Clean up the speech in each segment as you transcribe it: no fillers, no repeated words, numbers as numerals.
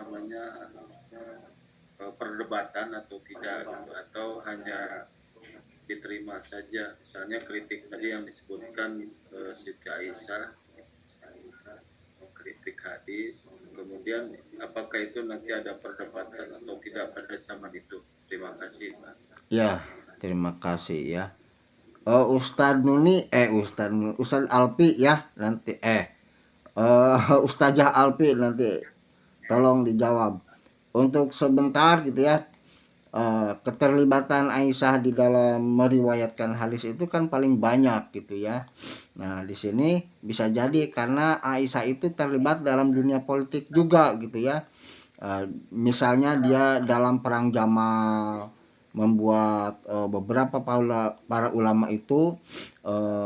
namanya, perdebatan atau tidak gitu, atau hanya diterima saja. Misalnya kritik tadi yang disebutkan, Siti Aisyah mengkritik hadis, kemudian apakah itu nanti ada perdebatan atau tidak pada zaman itu? Terima kasih, Pak. Ya, terima kasih ya. Ustadz Nuni, Ustadz Alpi ya nanti, Ustazah Alpi nanti tolong dijawab. Untuk sebentar gitu ya, keterlibatan Aisyah di dalam meriwayatkan hadis itu kan paling banyak gitu ya. Nah, di sini bisa jadi karena Aisyah itu terlibat dalam dunia politik juga gitu ya. Misalnya dia dalam perang Jamal membuat beberapa para ulama itu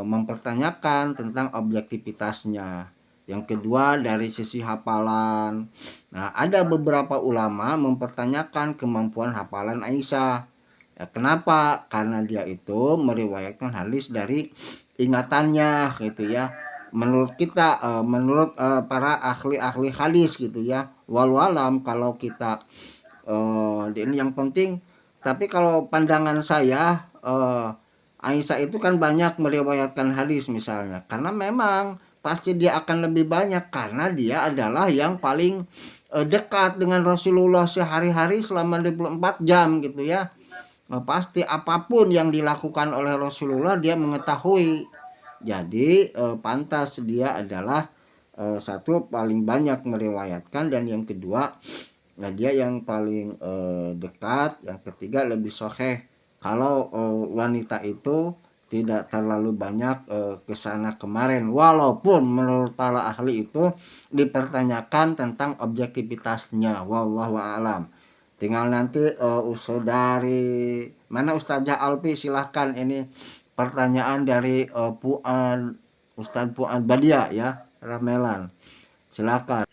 mempertanyakan tentang objektivitasnya. Yang kedua dari sisi hafalan. Nah, ada beberapa ulama mempertanyakan kemampuan hafalan Aisyah. Ya, kenapa? Karena dia itu meriwayatkan hadis dari ingatannya gitu ya. Menurut kita, menurut para ahli-ahli hadis gitu ya. Walau alam kalau kita ini yang penting. Tapi kalau pandangan saya, Aisyah itu kan banyak meriwayatkan hadis misalnya. Karena memang pasti dia akan lebih banyak karena dia adalah yang paling dekat dengan Rasulullah sehari-hari selama 24 jam gitu ya. Pasti apapun yang dilakukan oleh Rasulullah dia mengetahui. Jadi pantas dia adalah satu paling banyak meriwayatkan, dan yang kedua, nah dia yang paling dekat, yang ketiga lebih soheh. Kalau wanita itu tidak terlalu banyak kesana kemarin, walaupun menurut para ahli itu dipertanyakan tentang objektivitasnya, wallahu a'lam. Tinggal nanti dari mana Ustazah Alfi, silahkan ini pertanyaan dari Ustadz Fuad Badia ya, Ramelan, silahkan.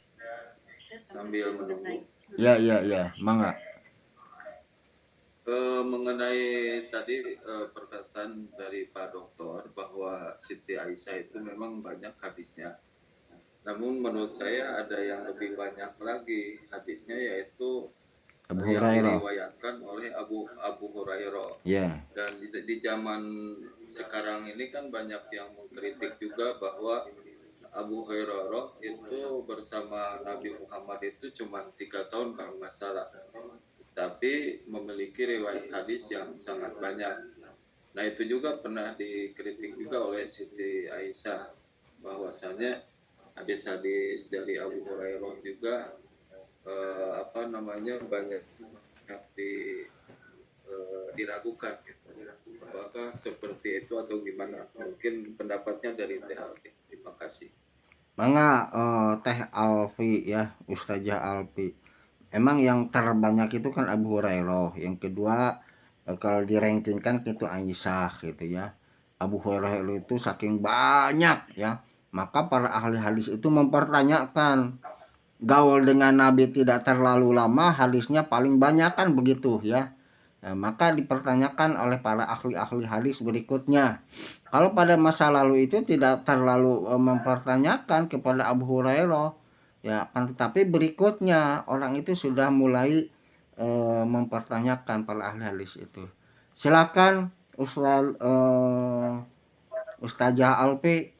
Sambil menunggu. Ya, ya, ya, mangga. Mengenai tadi perkataan dari Pak Dokter bahwa Siti Aisyah itu memang banyak hadisnya. Namun menurut saya ada yang lebih banyak lagi hadisnya, yaitu Abu yang Hurairah. diriwayatkan oleh Abu Hurairah. Ya. Dan di zaman sekarang ini kan banyak yang mengkritik juga bahwa Abu Hurairah itu bersama Nabi Muhammad itu cuma 3 tahun kalau nggak salah, tapi memiliki riwayat hadis yang sangat banyak. Nah itu juga pernah dikritik juga oleh Siti Aisyah, bahwasanya hadis-hadis dari Abu Hurairah juga banyak diragukan gitu. Apakah seperti itu atau gimana? Mungkin pendapatnya dari Teh Alfi. Terima kasih. Mangga, Teh Alfi ya, Ustazah Alfi. Emang yang terbanyak itu kan Abu Hurairah. Yang kedua, kalau di ranking kan itu Aisyah gitu ya. Abu Hurairah itu saking banyak ya. Maka para ahli hadis itu mempertanyakan, gaul dengan Nabi tidak terlalu lama, hadisnya paling banyak kan begitu ya. Nah, maka dipertanyakan oleh para ahli-ahli hadis berikutnya. Kalau pada masa lalu itu tidak terlalu mempertanyakan kepada Abu Hurairah, ya kan, tetapi berikutnya orang itu sudah mulai mempertanyakan para ahli hadis itu. Silakan Ustazah Alfi.